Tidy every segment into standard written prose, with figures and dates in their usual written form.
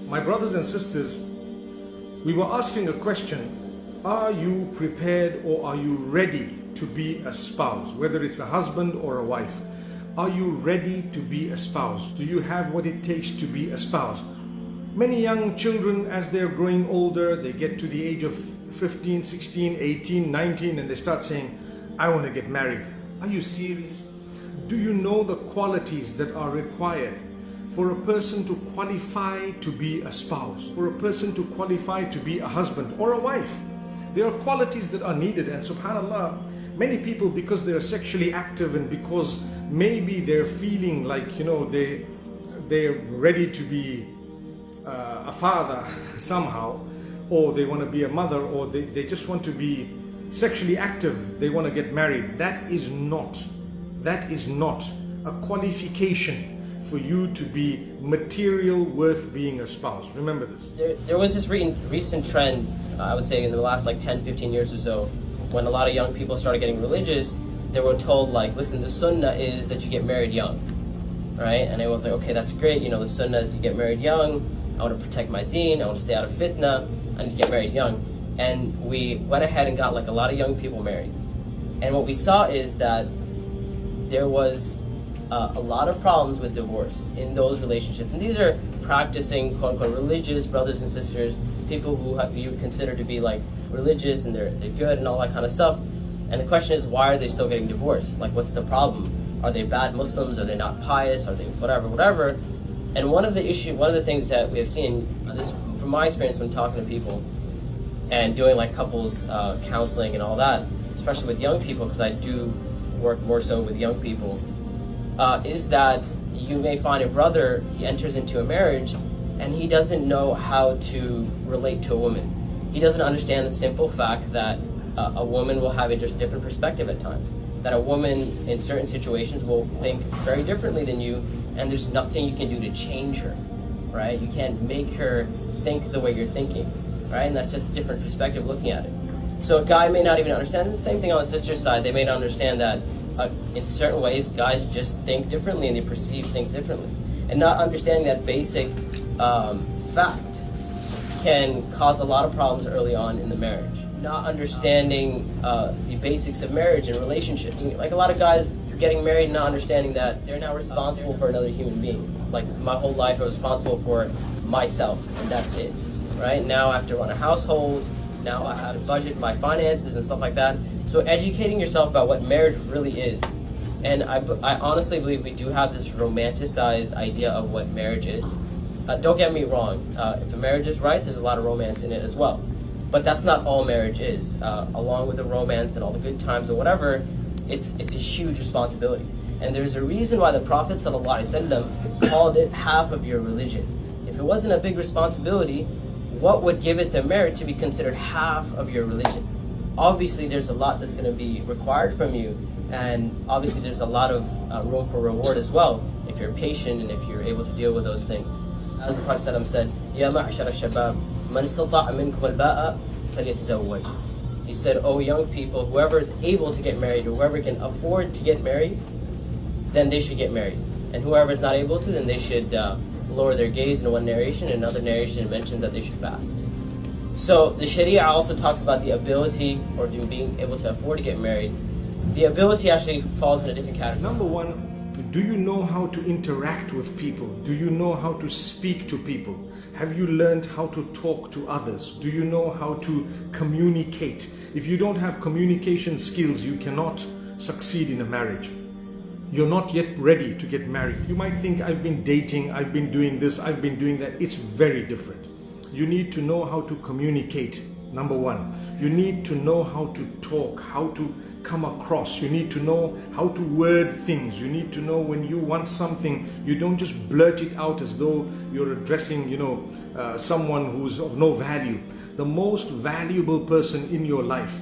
My brothers and sisters, we were asking a question: are you prepared or are you ready to be a spouse? Whether it's a husband or a wife, are you ready to be a spouse? Do you have what it takes to be a spouse? Many young children, as they're growing older, they get to the age of 15, 16, 18, 19, and they start saying, I want to get married. Are you serious? Do you know the qualities that are required for a person to qualify to be a spouse, for a person to qualify to be a husband or a wife? There are qualities that are needed, and subhanAllah, many people, because they are sexually active and because maybe they're feeling like, they're ready to be a father somehow, or they want to be a mother, or they just want to be sexually active, they want to get married. That is not a qualification for you to be material worth being a spouse. Remember this. There was this recent trend, I would say in the last 10, 15 years or so, when a lot of young people started getting religious. They were told, listen, the sunnah is that you get married young, right? And I was like, okay, that's great. The sunnah is you get married young. I want to protect my deen. I want to stay out of fitna. I need to get married young. And we went ahead and got a lot of young people married. And what we saw is that there was a lot of problems with divorce in those relationships. And these are practicing, quote unquote, religious brothers and sisters, people who you would consider to be religious and they're good and all that kind of stuff. And the question is, why are they still getting divorced? What's the problem? Are they bad Muslims? Are they not pious? Are they whatever? And one of the things that we have seen, this from my experience when talking to people and doing couples counseling and all that, especially with young people, because I do work more so with young people, is that you may find a brother, he enters into a marriage and he doesn't know how to relate to a woman. He doesn't understand the simple fact that a woman will have a different perspective at times, that a woman in certain situations will think very differently than you, and there's nothing you can do to change her, right? You can't make her think the way you're thinking, right? And that's just a different perspective looking at it. So a guy may not even understand. The same thing on the sister's side. They may not understand that in certain ways, guys just think differently and they perceive things differently. And not understanding that basic fact can cause a lot of problems early on in the marriage. Not understanding the basics of marriage and relationships. A lot of guys getting married and not understanding that they're now responsible for another human being. My whole life I was responsible for myself, and that's it. Right? Now I have to run a household, now I have to budget my finances and stuff like that. So educating yourself about what marriage really is. And I honestly believe we do have this romanticized idea of what marriage is. Don't get me wrong, if a marriage is right, there's a lot of romance in it as well. But that's not all marriage is. Along with the romance and all the good times or whatever, it's a huge responsibility. And there's a reason why the Prophet ﷺ called it half of your religion. If it wasn't a big responsibility, what would give it the merit to be considered half of your religion? Obviously, there's a lot that's going to be required from you, and obviously there's a lot of room for reward as well, if you're patient and if you're able to deal with those things. As the Prophet ﷺ said, Ya ma'ashara shabab, man istata'a minkum al-ba'a falyatazawwaj. He said, oh young people, whoever is able to get married, or whoever can afford to get married, then they should get married. And whoever is not able to, then they should lower their gaze in one narration, and another narration mentions that they should fast. So the Sharia also talks about the ability, or being able to afford to get married. The ability actually falls in a different category. Number one, do you know how to interact with people? Do you know how to speak to people? Have you learned how to talk to others? Do you know how to communicate? If you don't have communication skills, you cannot succeed in a marriage. You're not yet ready to get married. You might think, I've been dating, I've been doing this, I've been doing that. It's very different. You need to know how to communicate, number one. You need to know how to talk, how to come across. You need to know how to word things. You need to know when you want something, you don't just blurt it out as though you're addressing, someone who's of no value. The most valuable person in your life,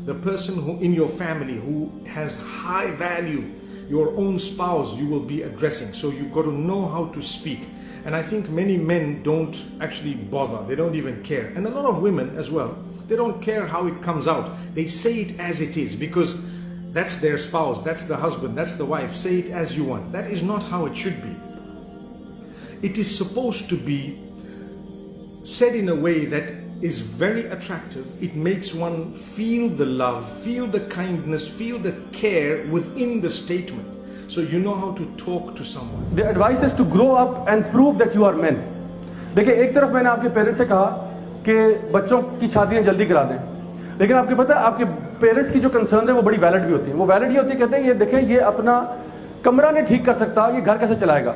the person who in your family who has high value, your own spouse, you will be addressing. So you've got to know how to speak. And I think many men don't actually bother. They don't even care. And a lot of women as well, they don't care how it comes out. They say it as it is because that's their spouse, that's the husband, that's the wife. Say it as you want. That is not how it should be. It is supposed to be said in a way that is very attractive. It makes one feel the love, feel the kindness, feel the care within the statement. So you know how to talk to someone. The advice is to grow up and prove that you are men. देखिए, एक तरफ मैंने आपके parents से कहा कि बच्चों की शादियां जल्दी करा दें, लेकिन आपको पता है आपके पेरेंट्स की जो कंसर्न है वो बड़ी वैलिड भी होती है। वो वैलिड ये होती है, कहते हैं ये देखें, ये अपना कमरा नहीं ठीक कर सकता, ये घर कैसे चलाएगा,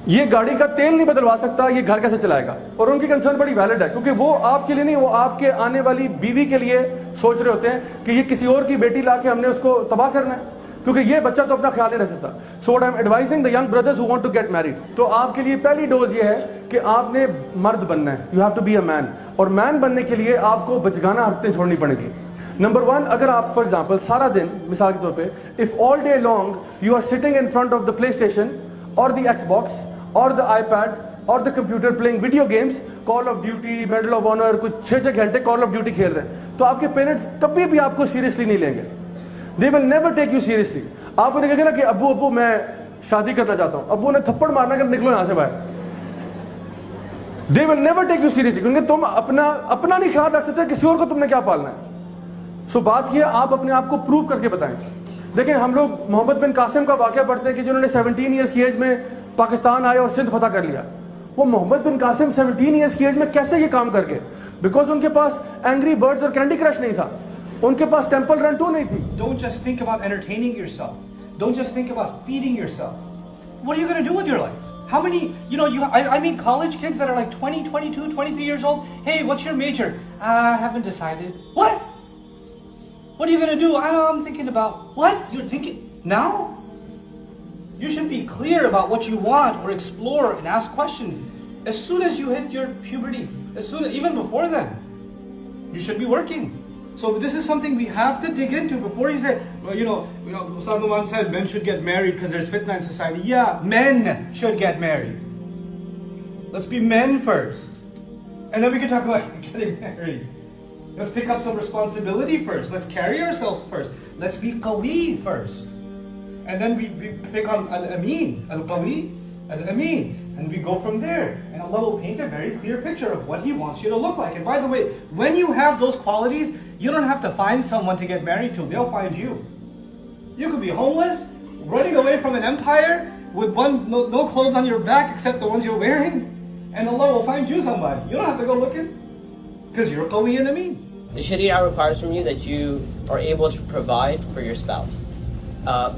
ये गाड़ी का तेल नहीं बदलवा सकता, ये घर कैसे चलाएगा। और उनकी कंसर्न बड़ी वैलिड है, क्योंकि वो आपके लिए नहीं, वो आपके आने वाली बीवी के लिए सोच रहे होते हैं कि ये किसी और की बेटी ला के हमने उसको तबाह करना है, क्योंकि ये बच्चा तो अपना ख्याल नहीं रख सकता। So what I am advising the young brothers who want to get married, तो आपके लिए पहली डोज ये है कि आपने मर्द बनना है, you have to be a man. और मैन बनने के लिए आपको बचगाना हरकतें छोड़नी पड़ेगी। नंबर वन, अगर आप फॉर एग्जाम्पल सारा दिन, मिसाल के तौर पे, if all day long you are sitting in front of the PlayStation और द एक्सबॉक्स और द आईपैड और the computer playing video games, Call of Duty, Medal of Honor, कुछ 6-6 घंटे कॉल ऑफ ड्यूटी खेल रहे हैं, तो आपके पेरेंट्स कभी भी आपको सीरियसली नहीं लेंगे। They will never take you seriously. आपको देखेंगे ना कि अब्बू अब्बू मैं शादी करना चाहता हूं, अब्बू ने थप्पड़ मारना कि निकलो यहां से बाहर। They will never take you seriously, क्योंकि तुम अपना नहीं ख्याल रख सकते, किसी और को तुमने क्या पालना है। सो बात ये, आप अपने आप को प्रूव करके बताएं। देखें, हम लोग मोहम्मद बिन कासिम का वाकया पढ़ते हैं कि जिन्होंने 17 ईयर्स की एज में पाकिस्तान आए और सिंध फतह कर लिया। वो मोहम्मद बिन कासिम 17 ईयर्स की एज में कैसे ये काम करके, बिकॉज उनके पास एंग्री बर्ड्स और कैंडी क्रश नहीं था, उनके पास टेंपल रन 2 नहीं थी। Don't just think about entertaining yourself. Don't just think about feeding yourself. What are you going to do with your life? How many, I meet college kids that are like 20, 22, 23 years old. Hey, what's your major? I haven't decided. What? What are you going to do? I don't know, I'm thinking about. What? You're thinking now? You should be clear about what you want, or explore and ask questions. As soon as you hit your puberty, even before then, you should be working. So this is something we have to dig into before you say, Usama once said men should get married because there's fitna in society. Yeah, men should get married. Let's be men first. And then we can talk about getting married. Let's pick up some responsibility first. Let's carry ourselves first. Let's be qawi first. And then we pick on al-amin, al-qawi, al-amin. And we go from there. And Allah will paint a very clear picture of what He wants you to look like. And by the way, when you have those qualities, you don't have to find someone to get married to. They'll find you. You could be homeless, running away from an empire, with no clothes on your back except the ones you're wearing. And Allah will find you somebody. You don't have to go looking. Because you're qawi and ameen. The Sharia requires from you that you are able to provide for your spouse.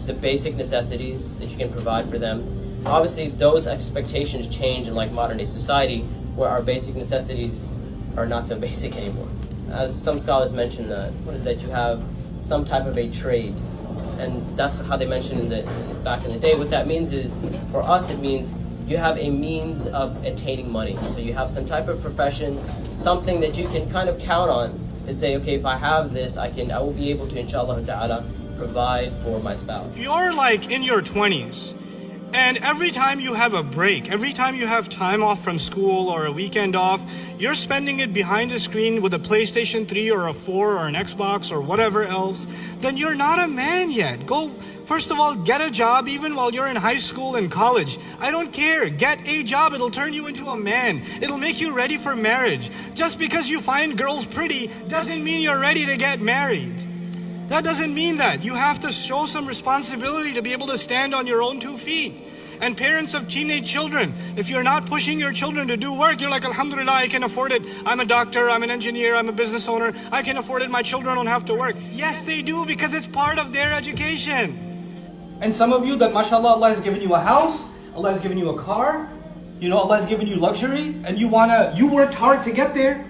The basic necessities that you can provide for them. Obviously, those expectations change in like modern day society, where our basic necessities are not so basic anymore. As some scholars mention that you have some type of a trade, and that's how they mention back in the day. What that means is, for us, it means you have a means of attaining money. So you have some type of profession, something that you can kind of count on to say, okay, if I have this, I will be able to, inshallah ta'ala, provide for my spouse. If you're like in your 20s, and every time you have a break, every time you have time off from school or a weekend off, you're spending it behind a screen with a PlayStation 3 or a 4 or an Xbox or whatever else, then you're not a man yet. Go, first of all, get a job even while you're in high school and college. I don't care. Get a job. It'll turn you into a man. It'll make you ready for marriage. Just because you find girls pretty doesn't mean you're ready to get married. That doesn't mean that. You have to show some responsibility to be able to stand on your own 2 feet. And parents of teenage children, if you're not pushing your children to do work, you're like, alhamdulillah, I can afford it. I'm a doctor, I'm an engineer, I'm a business owner. I can afford it. My children don't have to work. Yes, they do, because it's part of their education. And some of you that, mashallah, Allah has given you a house, Allah has given you a car, Allah has given you luxury, and you worked hard to get there,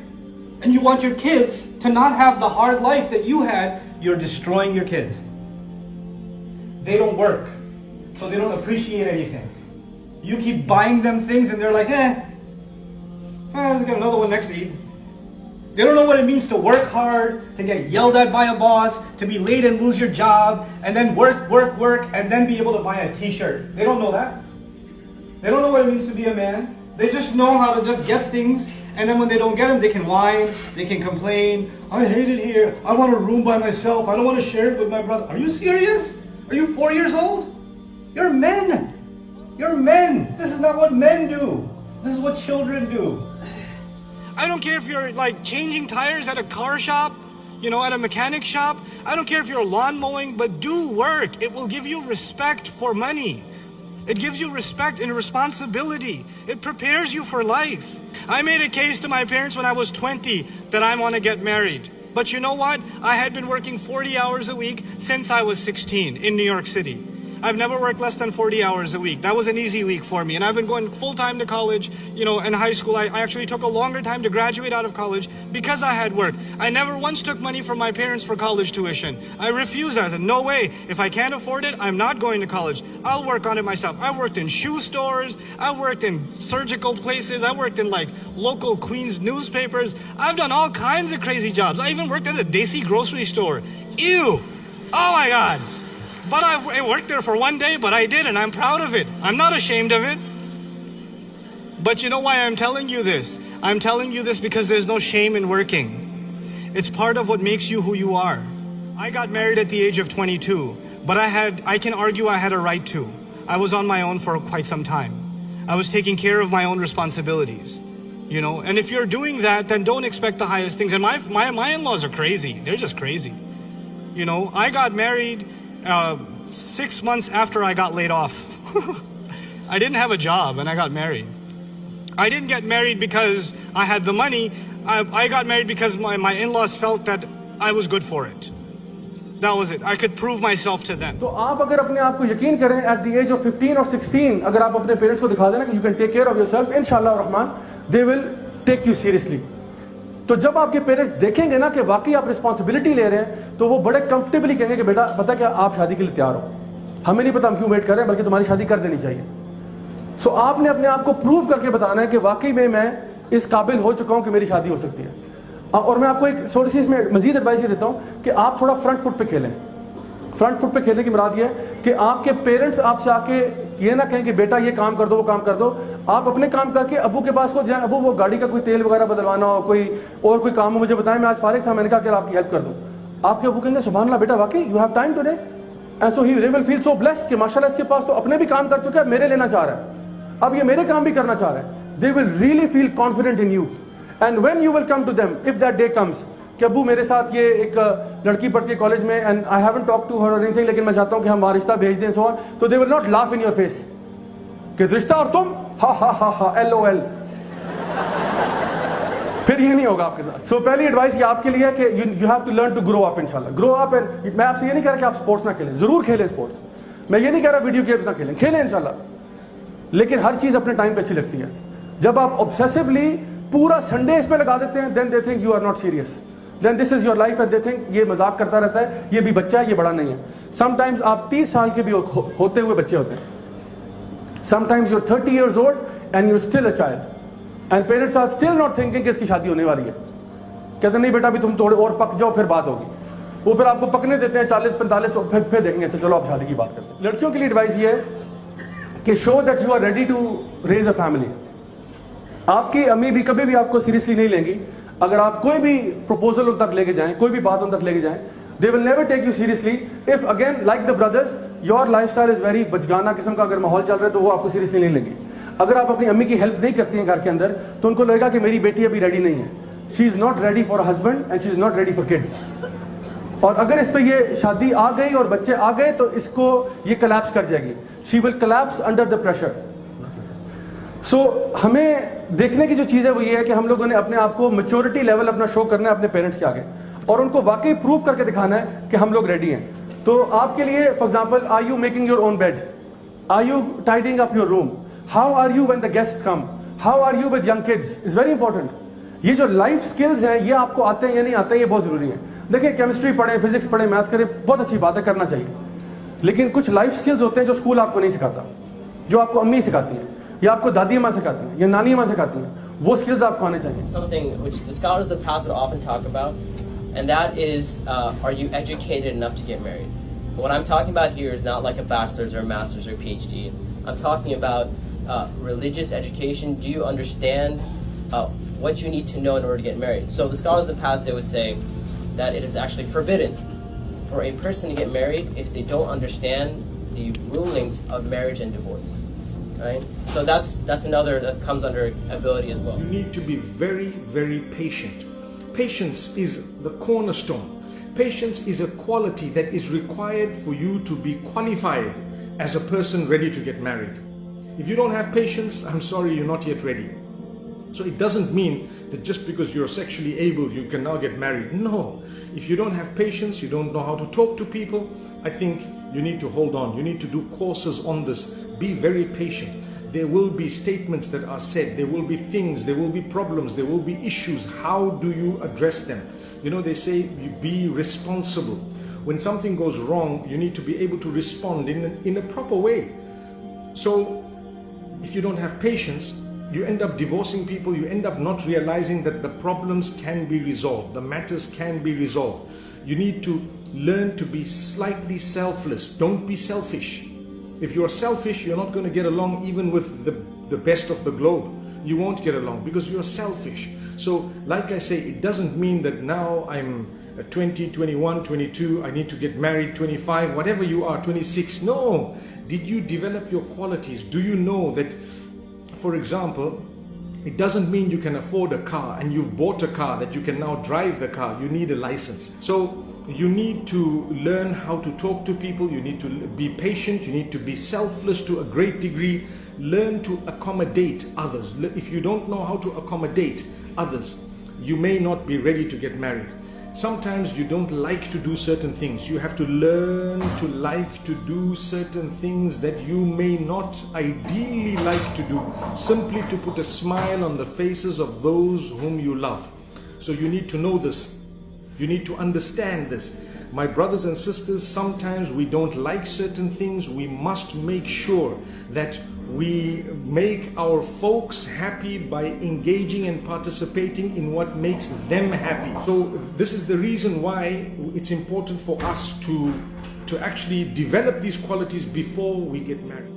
and you want your kids to not have the hard life that you had. You're destroying your kids. They don't work, so they don't appreciate anything. You keep buying them things and they're like, let's get another one next to eat. They don't know what it means to work hard, to get yelled at by a boss, to be late and lose your job, and then work, and then be able to buy a t-shirt. They don't know that. They don't know what it means to be a man. They just know how to just get things, and then when they don't get them, they can whine, they can complain. I hate it here. I want a room by myself. I don't want to share it with my brother. Are you serious? Are you 4 years old? You're men. You're men. This is not what men do. This is what children do. I don't care if you're like changing tires at a car shop, you know, at a mechanic shop. I don't care if you're lawn mowing, but do work. It will give you respect for money. It gives you respect and responsibility. It prepares you for life. I made a case to my parents when I was 20 that I want to get married. But you know what? I had been working 40 hours a week since I was 16 in New York City. I've never worked less than 40 hours a week. That was an easy week for me. And I've been going full-time to college, you know, in high school. I actually took a longer time to graduate out of college because I had work. I never once took money from my parents for college tuition. I refuse that. And no way. If I can't afford it, I'm not going to college. I'll work on it myself. I worked in shoe stores. I worked in surgical places. I worked in like local Queens newspapers. I've done all kinds of crazy jobs. I even worked at a Desi grocery store. Ew. Oh my God. But I worked there for one day, but I did, and I'm proud of it. I'm not ashamed of it. But you know why I'm telling you this? I'm telling you this because there's no shame in working. It's part of what makes you who you are. I got married at the age of 22, but I can argue I had a right to. I was on my own for quite some time. I was taking care of my own responsibilities, you know? And if you're doing that, then don't expect the highest things. And my in-laws are crazy. They're just crazy. You know, I got married 6 months after I got laid off. I didn't have a job and I got married. I didn't get married because I had the money. I got married because my in-laws felt that I was good for it. That was it. I could prove myself to them. तो आप अगर अपने आप को यकीन करें at the age of 15 or 16 अगर आप अपने पेरेंट्स को दिखा देना कि you can take care of yourself, इंशाल्लाह Rahman they will take you seriously. तो जब आपके पेरेंट्स देखेंगे ना कि वाकई आप रिस्पॉन्सिबिलिटी ले रहे हैं तो वो बड़े कंफर्टेबली कहेंगे कि बेटा पता क्या आप शादी के लिए तैयार हो, हमें नहीं पता हम क्यों वेट कर रहे हैं, बल्कि तुम्हारी शादी कर देनी चाहिए. सो आपने अपने आप को प्रूव करके बताना है कि वाकई में मैं इस काबिल हो चुका हूं कि मेरी शादी हो सकती है. और मैं आपको एक थोड़ी सी इसमें मजीद एडवाइस ये देता हूं कि आप थोड़ा फ्रंट फुट पे खेलें. फ्रंट फुट पे खेलने की मुराद ये है कि आपके पेरेंट्स आपसे आके ये ना कहें कि बेटा ये काम कर दो वो काम कर दो. आप अपने काम करके अबू के पास को जाएं, अबू वो गाड़ी का कोई तेल वगैरह बदलवाना हो, कोई काम हो मुझे बताएं, मैं आज फारिग था, मैंने कहा कि आपकी हेल्प कर दो. आपके अबू कहेंगे सुभान अल्लाह बेटा वाकई you have time today, and so he will feel so blessed कि माशाल्लाह इसके पास तो अपने भी काम कर चुका है, मेरे लेना चाह रहा है, अब ये मेरे काम भी करना चाह रहा है. They will really feel confident in you. And when you will come to them if that day comes कि अबू मेरे साथ ये एक लड़की पढ़ती है कॉलेज में and I haven't talk to her or anything, लेकिन मैं चाहता हूं कि हम वहां रिश्ता भेज दें, सो ऑन, तो they will not laugh in your face कि रिश्ता और तुम हा हा हा हा LOL. फिर ये नहीं होगा आपके साथ. सो पहली एडवाइस ये आपके लिए है कि you have to learn to grow up इंशाल्लाह. Grow up. एंड मैं आपसे ये नहीं कह रहा कि आप स्पोर्ट्स ना खेलें, जरूर खेलें स्पोर्ट्स. मैं ये नहीं कह रहा वीडियो गेम्स ना खेलें, खेलें इंशाल्लाह, लेकिन हर चीज अपने टाइम पे अच्छी लगती है. जब आप ऑब्सेसिवली पूरा संडे इस पे लगा देते हैं then they think you are not serious, then this is your life and they think ये मजाक करता रहता है, ये भी बच्चा है, ये बड़ा नहीं है. समटाइम्स आप 30 साल के भी होते हुए बच्चे होते हैं. Sometimes you are 30 years old and you are still a child and parents are still not thinking कि इसकी शादी होने वाली है. कहते नहीं बेटा अभी तुम थोड़े और पक जाओ फिर बात होगी. वो फिर आपको पकने देते हैं 40-45 फिर देखेंगे चलो आप शादी की बात करते हैं. लड़कियों के लिए एडवाइस ये है कि show that you are ready to raise a family. आपकी अम्मी भी कभी भी आपको सीरियसली नहीं लेंगी अगर आप कोई भी प्रपोजल उन तक लेके जाएं, कोई भी बात उन तक लेके जाएं. They will never take you seriously if again like the brothers your lifestyle is very बचगाना किस्म का अगर माहौल चल रहा है तो वो आपको सीरियसली नहीं लेंगे. अगर आप अपनी अम्मी की हेल्प नहीं करती हैं घर के अंदर तो उनको लगेगा कि मेरी बेटी अभी रेडी नहीं है, she is not ready for husband and she is not ready for kids. और अगर इस पे ये शादी आ गई और बच्चे आ गए तो इसको ये कोलैप्स कर जाएगी. She will collapse under the pressure. So हमें देखने की जो चीज है वो ये है कि हम लोगों ने अपने आप को मैच्योरिटी लेवल अपना शो करना है अपने पेरेंट्स के आगे और उनको वाकई प्रूव करके दिखाना है कि हम लोग रेडी हैं. तो आपके लिए for example are you making your own bed, are you tidying up your room, how are you when the guests come, how are you with young kids is very important. ये जो life skills हैं ये आपको आते हैं या नहीं आते हैं ये बहुत जरूरी है. देखिए केमिस्ट्री पढ़े, फिजिक्स पढ़े, मैथ्स करें, बहुत अच्छी बात है, करना चाहिए, लेकिन कुछ लाइफ स्किल्स होते हैं जो स्कूल आपको नहीं सिखाता, जो आपको अम्मी सिखाती हैं या आपको दादी माँ सिखाती हैं या नानी माँ सिखाती हैं, वो स्किल्स आपको आने चाहिए. Something which the scholars of the past would often talk about, and that is, are you educated enough to get married? What I'm talking about here is not like a bachelor's or a master's or a PhD. I'm talking about religious education. Do you understand what you need to know in order to get married? So the scholars of the past, they would say that it is actually forbidden for a person to get married if they don't understand the rulings of marriage and divorce. right? So that's another that comes under ability as well. You need to be very, very patient. Patience is the cornerstone. Patience is a quality that is required for you to be qualified as a person ready to get married. If you don't have patience, I'm sorry, you're not yet ready. So it doesn't mean that just because you're sexually able, you can now get married. No. If you don't have patience, you don't know how to talk to people, I think you need to hold on. You need to do courses on this. Be very patient. There will be statements that are said. There will be things, there will be problems, there will be issues. How do you address them? You know, they say you be responsible. When something goes wrong, you need to be able to respond in a proper way. So if you don't have patience, you end up divorcing people, you end up not realizing that the problems can be resolved, the matters can be resolved. You need to learn to be slightly selfless. Don't be selfish. If you're selfish, you're not going to get along even with the best of the globe. You won't get along because you're selfish. So, like I say, it doesn't mean that now I'm 20, 21, 22, I need to get married, 25, whatever you are, 26. No. Did you develop your qualities? Do you know that, for example, it doesn't mean you can afford a car and you've bought a car that you can now drive the car. You need a license. So you need to learn how to talk to people. You need to be patient. You need to be selfless to a great degree. Learn to accommodate others. If you don't know how to accommodate others, you may not be ready to get married. Sometimes you don't like to do certain things. You have to learn to like to do certain things that you may not ideally like to do, simply to put a smile on the faces of those whom you love. So you need to know this. You need to understand this. My brothers and sisters, sometimes we don't like certain things. We must make sure that we make our folks happy by engaging and participating in what makes them happy. So this is the reason why it's important for us to actually develop these qualities before we get married.